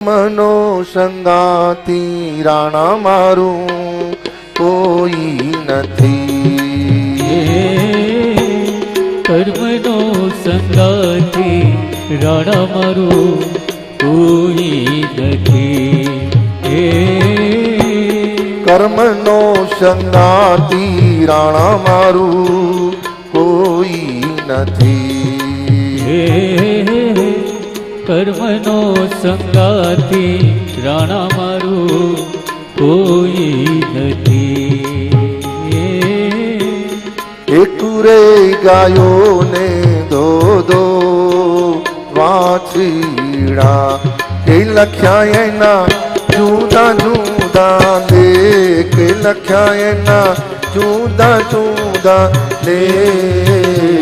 મનો સંગાતી રાણા મારું કોઈ નથી, કર્મનો સંગાતી રાણા મારું કોઈ નથી, કર્મનો સંગાતી રાણા મારું કોઈ નથી, કર્મનો સંગાતી રાણા મારું કોઈ નથી, એકુરે ગાયો ને દો વાછીડા કે લખ્યા એના જુદા જુદા લેખ, લખ્યા એના જુદા જુદા લેખ,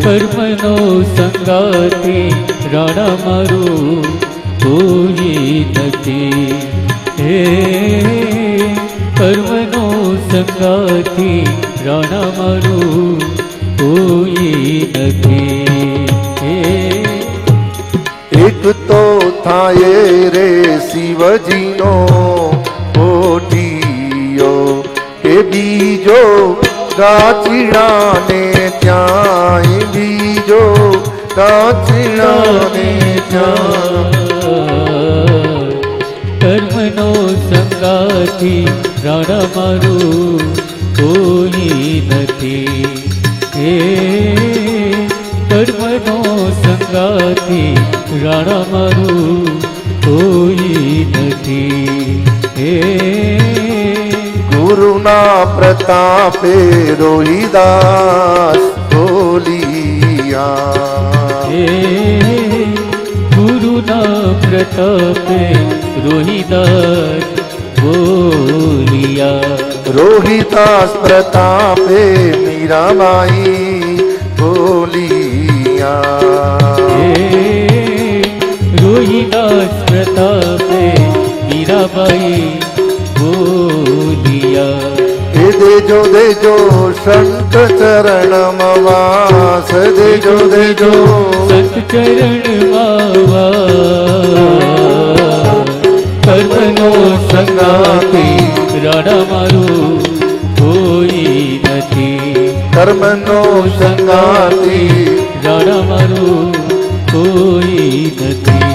કર્મનો સંગાતી રાણા મારું કોઈ નથી, કર્મનો સંગાતી રાણા મારું કોઈ નથી, એક તો થાય રે શિવજીનો કોઠિયો, કે બીજો ગાચીડાને ત્યાં, બીજો ગાચીડાને ત્યાં, કર્મનો સંગાતી રાણા મારું કોઈ નથી, કર્મનો સંગાતી રાણા મારું કોઈ નથી, ગુરુના પ્રતાપે રોહિદાસ બોલિયા, ગુરુના પ્રતાપે રોહિદાસ બોલિયા, રોહિદાસ પ્રતાપે મીરાબાઈ બોલિયા, રોહિદાસ પ્રતાપે મીરાબાઈ બોલિયા, દેજો દેજો સંત ચરણમાં વાસ, દેજો દેજો સંત ચરણમાં વાસ, કર્મનો સંગાતી રાણા મારું કોઈ નથી, કર્મનો સંગાતી રાણા મારું કોઈ નથી.